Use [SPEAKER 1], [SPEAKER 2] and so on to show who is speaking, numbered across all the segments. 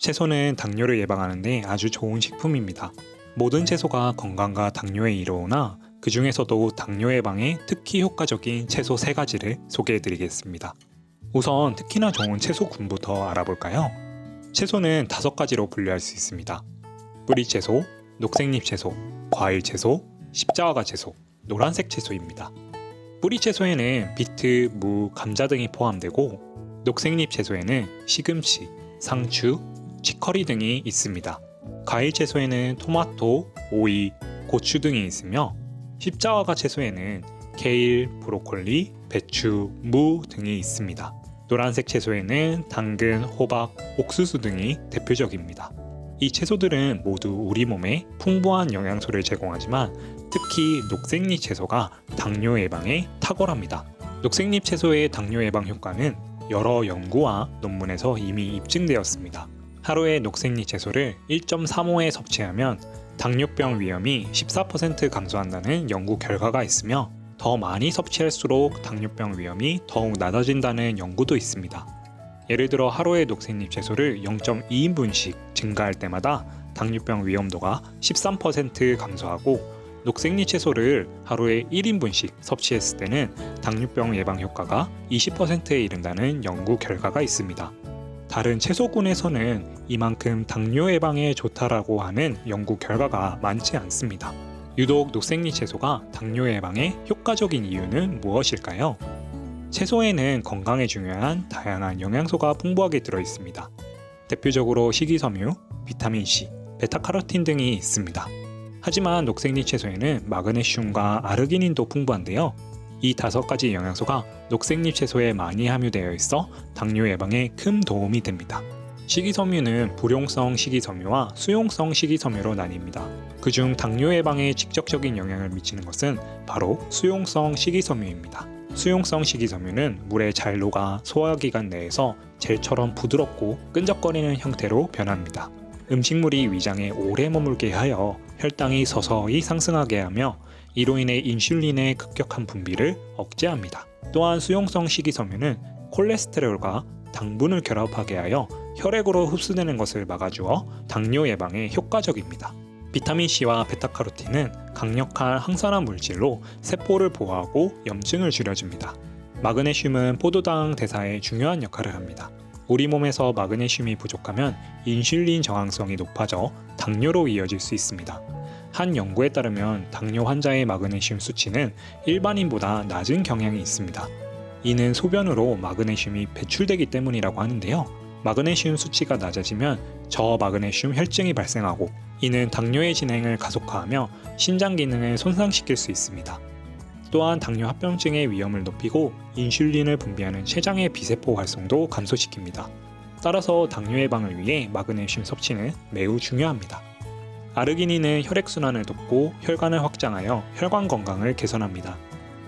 [SPEAKER 1] 채소는 당뇨를 예방하는 데 아주 좋은 식품입니다. 모든 채소가 건강과 당뇨에 이로우나 그 중에서도 당뇨 예방에 특히 효과적인 채소 3가지를 소개해 드리겠습니다. 우선 특히나 좋은 채소군부터 알아볼까요? 채소는 5가지로 분류할 수 있습니다. 뿌리채소, 녹색잎 채소, 과일 채소, 십자화가 채소, 노란색 채소입니다. 뿌리채소에는 비트, 무, 감자 등이 포함되고 녹색잎 채소에는 시금치, 상추, 치커리 등이 있습니다. 과일 채소에는 토마토, 오이, 고추 등이 있으며 십자화가 채소에는 케일, 브로콜리, 배추, 무 등이 있습니다. 노란색 채소에는 당근, 호박, 옥수수 등이 대표적입니다. 이 채소들은 모두 우리 몸에 풍부한 영양소를 제공하지만 특히 녹색잎 채소가 당뇨 예방에 탁월합니다. 녹색잎 채소의 당뇨 예방 효과는 여러 연구와 논문에서 이미 입증되었습니다. 하루에 녹색잎 채소를 1.35회 섭취하면 당뇨병 위험이 14% 감소한다는 연구 결과가 있으며 더 많이 섭취할수록 당뇨병 위험이 더욱 낮아진다는 연구도 있습니다. 예를 들어 하루에 녹색잎 채소를 0.2인분씩 증가할 때마다 당뇨병 위험도가 13% 감소하고 녹색잎 채소를 하루에 1인분씩 섭취했을 때는 당뇨병 예방 효과가 20%에 이른다는 연구 결과가 있습니다. 다른 채소군에서는 이만큼 당뇨 예방에 좋다라고 하는 연구 결과가 많지 않습니다. 유독 녹색잎 채소가 당뇨 예방에 효과적인 이유는 무엇일까요? 채소에는 건강에 중요한 다양한 영양소가 풍부하게 들어있습니다. 대표적으로 식이섬유, 비타민C, 베타카로틴 등이 있습니다. 하지만 녹색잎 채소에는 마그네슘과 아르기닌도 풍부한데요. 이 5가지 영양소가 녹색잎 채소에 많이 함유되어 있어 당뇨 예방에 큰 도움이 됩니다. 식이섬유는 불용성 식이섬유와 수용성 식이섬유로 나뉩니다. 그중 당뇨 예방에 직접적인 영향을 미치는 것은 바로 수용성 식이섬유입니다. 수용성 식이섬유는 물에 잘 녹아 소화기관 내에서 젤처럼 부드럽고 끈적거리는 형태로 변합니다. 음식물이 위장에 오래 머물게 하여 혈당이 서서히 상승하게 하며 이로 인해 인슐린의 급격한 분비를 억제합니다. 또한 수용성 식이섬유는 콜레스테롤과 당분을 결합하게 하여 혈액으로 흡수되는 것을 막아주어 당뇨 예방에 효과적입니다. 비타민C와 베타카로틴은 강력한 항산화 물질로 세포를 보호하고 염증을 줄여줍니다. 마그네슘은 포도당 대사에 중요한 역할을 합니다. 우리 몸에서 마그네슘이 부족하면 인슐린 저항성이 높아져 당뇨로 이어질 수 있습니다. 한 연구에 따르면 당뇨 환자의 마그네슘 수치는 일반인보다 낮은 경향이 있습니다. 이는 소변으로 마그네슘이 배출되기 때문이라고 하는데요. 마그네슘 수치가 낮아지면 저마그네슘 혈증이 발생하고 이는 당뇨의 진행을 가속화하며 신장 기능을 손상시킬 수 있습니다. 또한 당뇨 합병증의 위험을 높이고 인슐린을 분비하는 췌장의 비세포 활성도 감소시킵니다. 따라서 당뇨 예방을 위해 마그네슘 섭취는 매우 중요합니다. 아르기닌은 혈액순환을 돕고 혈관을 확장하여 혈관 건강을 개선합니다.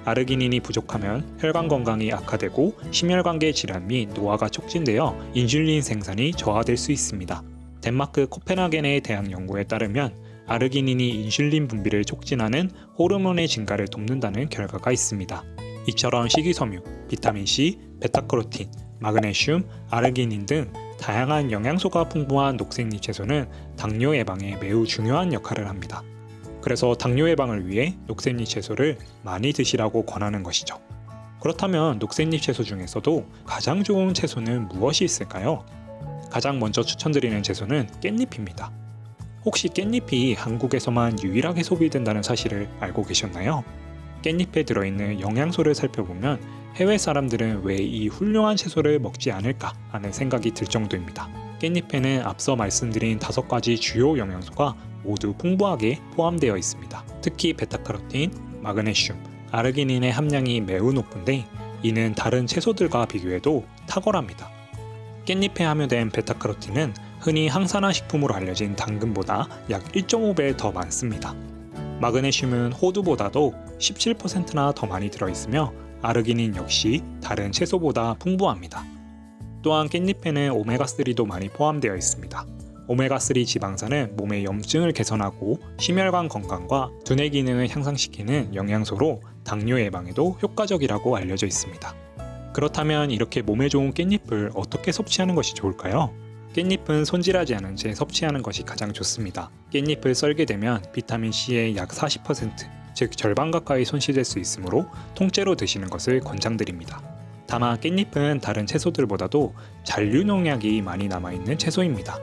[SPEAKER 1] 아르기닌이 부족하면 혈관 건강이 악화되고 심혈관계 질환 및 노화가 촉진되어 인슐린 생산이 저하될 수 있습니다. 덴마크 코펜하겐의 대학 연구에 따르면 아르기닌이 인슐린 분비를 촉진하는 호르몬의 증가를 돕는다는 결과가 있습니다. 이처럼 식이섬유, 비타민C, 베타카로틴, 마그네슘, 아르기닌 등 다양한 영양소가 풍부한 녹색잎 채소는 당뇨 예방에 매우 중요한 역할을 합니다. 그래서 당뇨 예방을 위해 녹색잎 채소를 많이 드시라고 권하는 것이죠. 그렇다면 녹색잎 채소 중에서도 가장 좋은 채소는 무엇이 있을까요? 가장 먼저 추천드리는 채소는 깻잎입니다. 혹시 깻잎이 한국에서만 유일하게 소비된다는 사실을 알고 계셨나요? 깻잎에 들어있는 영양소를 살펴보면 해외 사람들은 왜 이 훌륭한 채소를 먹지 않을까 하는 생각이 들 정도입니다. 깻잎에는 앞서 말씀드린 5가지 주요 영양소가 모두 풍부하게 포함되어 있습니다. 특히 베타카로틴, 마그네슘, 아르기닌의 함량이 매우 높은데 이는 다른 채소들과 비교해도 탁월합니다. 깻잎에 함유된 베타카로틴은 흔히 항산화 식품으로 알려진 당근보다 약 1.5배 더 많습니다. 마그네슘은 호두보다도 17%나 더 많이 들어있으며 아르기닌 역시 다른 채소보다 풍부합니다. 또한 깻잎에는 오메가3도 많이 포함되어 있습니다. 오메가3 지방산은 몸의 염증을 개선하고 심혈관 건강과 두뇌 기능을 향상시키는 영양소로 당뇨 예방에도 효과적이라고 알려져 있습니다. 그렇다면 이렇게 몸에 좋은 깻잎을 어떻게 섭취하는 것이 좋을까요? 깻잎은 손질하지 않은 채 섭취하는 것이 가장 좋습니다. 깻잎을 썰게 되면 비타민C의 약 40%, 즉 절반 가까이 손실될 수 있으므로 통째로 드시는 것을 권장드립니다. 다만 깻잎은 다른 채소들보다도 잔류 농약이 많이 남아있는 채소입니다.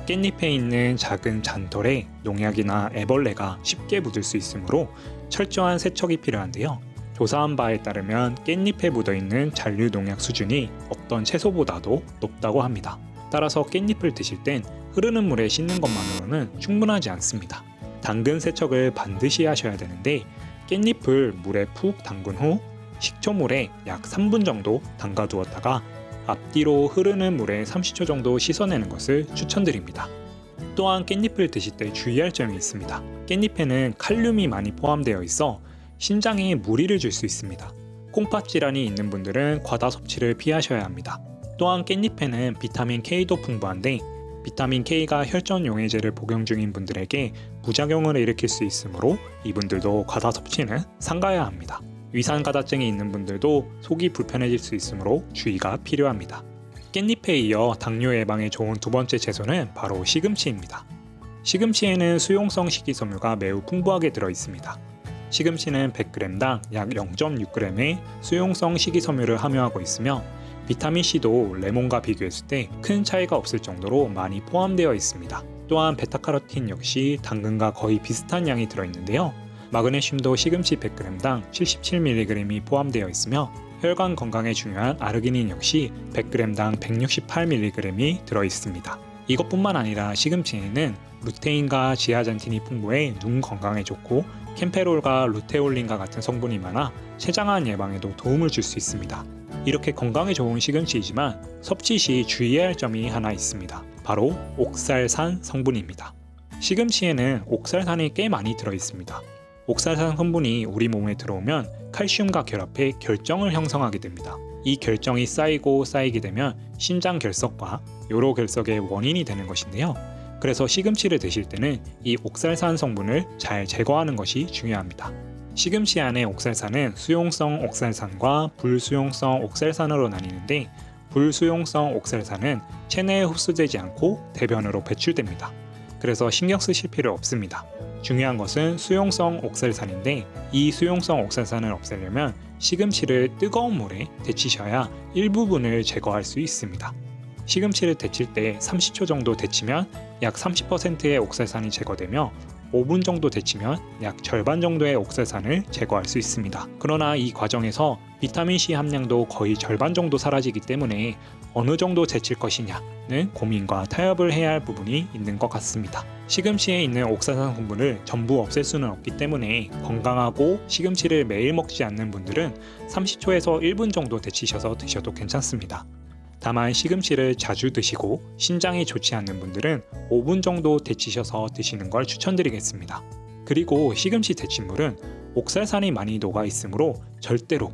[SPEAKER 1] 깻잎에 있는 작은 잔털에 농약이나 애벌레가 쉽게 묻을 수 있으므로 철저한 세척이 필요한데요. 조사한 바에 따르면 깻잎에 묻어있는 잔류 농약 수준이 어떤 채소보다도 높다고 합니다. 따라서 깻잎을 드실 땐 흐르는 물에 씻는 것만으로는 충분하지 않습니다. 당근 세척을 반드시 하셔야 되는데 깻잎을 물에 푹 담근 후 식초물에 약 3분 정도 담가두었다가 앞뒤로 흐르는 물에 30초 정도 씻어내는 것을 추천드립니다. 또한 깻잎을 드실 때 주의할 점이 있습니다. 깻잎에는 칼륨이 많이 포함되어 있어 신장에 무리를 줄 수 있습니다. 콩팥 질환이 있는 분들은 과다 섭취를 피하셔야 합니다. 또한 깻잎에는 비타민 K도 풍부한데 비타민 K가 혈전 용해제를 복용 중인 분들에게 부작용을 일으킬 수 있으므로 이분들도 과다 섭취는 삼가야 합니다. 위산 가다증이 있는 분들도 속이 불편해질 수 있으므로 주의가 필요합니다. 깻잎에 이어 당뇨 예방에 좋은 두 번째 채소는 바로 시금치입니다. 시금치에는 수용성 식이섬유가 매우 풍부하게 들어 있습니다. 시금치는 100g당 약 0.6g의 수용성 식이섬유를 함유하고 있으며 비타민C도 레몬과 비교했을 때 큰 차이가 없을 정도로 많이 포함되어 있습니다. 또한 베타카로틴 역시 당근과 거의 비슷한 양이 들어있는데요. 마그네슘도 시금치 100g당 77mg이 포함되어 있으며 혈관 건강에 중요한 아르기닌 역시 100g당 168mg이 들어있습니다. 이것뿐만 아니라 시금치에는 루테인과 지아잔틴이 풍부해 눈 건강에 좋고 캠페롤과 루테올린과 같은 성분이 많아 췌장암 예방에도 도움을 줄 수 있습니다. 이렇게 건강에 좋은 시금치이지만 섭취 시 주의해야 할 점이 하나 있습니다. 바로 옥살산 성분입니다. 시금치에는 옥살산이 꽤 많이 들어있습니다. 옥살산 성분이 우리 몸에 들어오면 칼슘과 결합해 결정을 형성하게 됩니다. 이 결정이 쌓이고 쌓이게 되면 심장 결석과 요로 결석의 원인이 되는 것인데요. 그래서 시금치를 드실 때는 이 옥살산 성분을 잘 제거하는 것이 중요합니다. 시금치 안의 옥살산은 수용성 옥살산과 불수용성 옥살산으로 나뉘는데 불수용성 옥살산은 체내에 흡수되지 않고 대변으로 배출됩니다. 그래서 신경 쓰실 필요 없습니다. 중요한 것은 수용성 옥살산인데 이 수용성 옥살산을 없애려면 시금치를 뜨거운 물에 데치셔야 일부분을 제거할 수 있습니다. 시금치를 데칠 때 30초 정도 데치면 약 30%의 옥살산이 제거되며 5분 정도 데치면 약 절반 정도의 옥살산을 제거할 수 있습니다. 그러나 이 과정에서 비타민C 함량도 거의 절반 정도 사라지기 때문에 어느 정도 데칠 것이냐는 고민과 타협을 해야 할 부분이 있는 것 같습니다. 시금치에 있는 옥살산 성분을 전부 없앨 수는 없기 때문에 건강하고 시금치를 매일 먹지 않는 분들은 30초에서 1분 정도 데치셔서 드셔도 괜찮습니다. 다만 시금치를 자주 드시고 신장이 좋지 않는 분들은 5분 정도 데치셔서 드시는 걸 추천드리겠습니다. 그리고 시금치 데친물은 옥살산이 많이 녹아 있으므로 절대로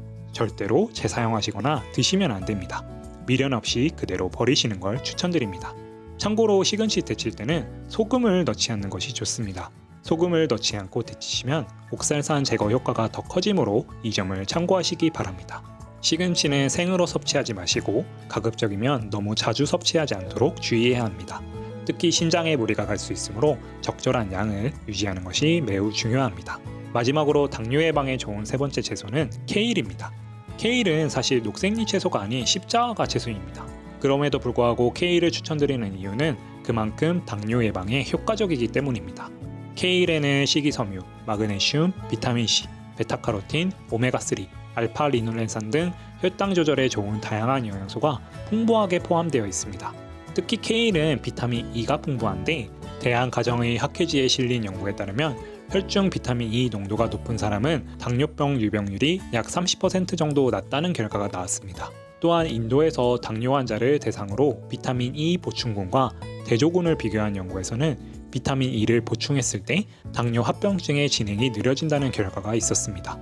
[SPEAKER 1] 재사용하시거나 드시면 안 됩니다. 미련 없이 그대로 버리시는 걸 추천드립니다. 참고로 시금치 데칠 때는 소금을 넣지 않는 것이 좋습니다. 소금을 넣지 않고 데치시면 옥살산 제거 효과가 더 커지므로 이 점을 참고하시기 바랍니다. 시금치는 생으로 섭취하지 마시고 가급적이면 너무 자주 섭취하지 않도록 주의해야 합니다. 특히 신장에 무리가 갈 수 있으므로 적절한 양을 유지하는 것이 매우 중요합니다. 마지막으로 당뇨 예방에 좋은 세 번째 채소는 케일입니다. 케일은 사실 녹색잎 채소가 아닌 십자가 채소입니다. 그럼에도 불구하고 케일을 추천드리는 이유는 그만큼 당뇨 예방에 효과적이기 때문입니다. 케일에는 식이섬유, 마그네슘, 비타민C, 베타카로틴, 오메가3, 알파리놀렌산 등 혈당 조절에 좋은 다양한 영양소가 풍부하게 포함되어 있습니다. 특히 케일은 비타민 E가 풍부한데 대한가정의 학회지에 실린 연구에 따르면 혈중 비타민 E 농도가 높은 사람은 당뇨병 유병률이 약 30% 정도 낮다는 결과가 나왔습니다. 또한 인도에서 당뇨 환자를 대상으로 비타민 E 보충군과 대조군을 비교한 연구에서는 비타민 E를 보충했을 때 당뇨 합병증의 진행이 느려진다는 결과가 있었습니다.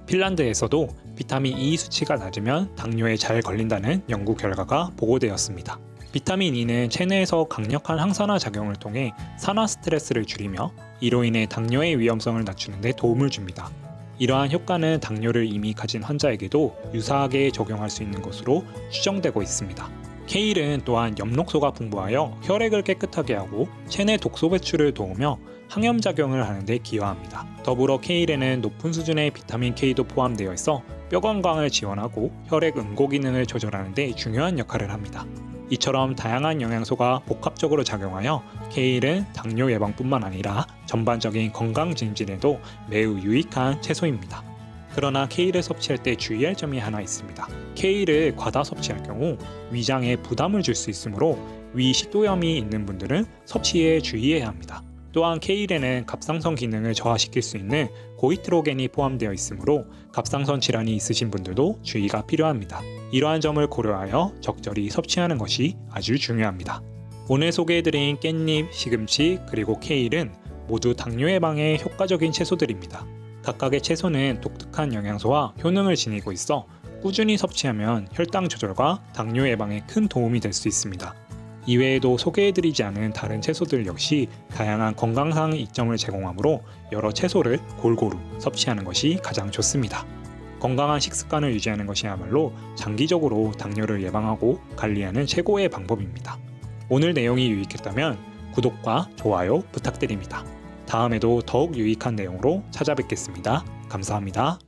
[SPEAKER 1] 핀란드에서도 비타민 E 수치가 낮으면 당뇨에 잘 걸린다는 연구 결과가 보고되었습니다. 비타민 E는 체내에서 강력한 항산화 작용을 통해 산화 스트레스를 줄이며 이로 인해 당뇨의 위험성을 낮추는 데 도움을 줍니다. 이러한 효과는 당뇨를 이미 가진 환자에게도 유사하게 적용할 수 있는 것으로 추정되고 있습니다. 케일은 또한 엽록소가 풍부하여 혈액을 깨끗하게 하고 체내 독소 배출을 도우며 항염작용을 하는데 기여합니다. 더불어 케일에는 높은 수준의 비타민 K도 포함되어 있어 뼈 건강을 지원하고 혈액 응고 기능을 조절하는 데 중요한 역할을 합니다. 이처럼 다양한 영양소가 복합적으로 작용하여 케일은 당뇨 예방뿐만 아니라 전반적인 건강 증진에도 매우 유익한 채소입니다. 그러나 케일을 섭취할 때 주의할 점이 하나 있습니다. 케일을 과다 섭취할 경우 위장에 부담을 줄 수 있으므로 위 식도염이 있는 분들은 섭취에 주의해야 합니다. 또한 케일에는 갑상선 기능을 저하시킬 수 있는 고이트로겐이 포함되어 있으므로 갑상선 질환이 있으신 분들도 주의가 필요합니다. 이러한 점을 고려하여 적절히 섭취하는 것이 아주 중요합니다. 오늘 소개해드린 깻잎, 시금치, 그리고 케일은 모두 당뇨 예방에 효과적인 채소들입니다. 각각의 채소는 독특한 영양소와 효능을 지니고 있어 꾸준히 섭취하면 혈당 조절과 당뇨 예방에 큰 도움이 될 수 있습니다. 이외에도 소개해드리지 않은 다른 채소들 역시 다양한 건강상 이점을 제공하므로 여러 채소를 골고루 섭취하는 것이 가장 좋습니다. 건강한 식습관을 유지하는 것이야말로 장기적으로 당뇨를 예방하고 관리하는 최고의 방법입니다. 오늘 내용이 유익했다면 구독과 좋아요 부탁드립니다. 다음에도 더욱 유익한 내용으로 찾아뵙겠습니다. 감사합니다.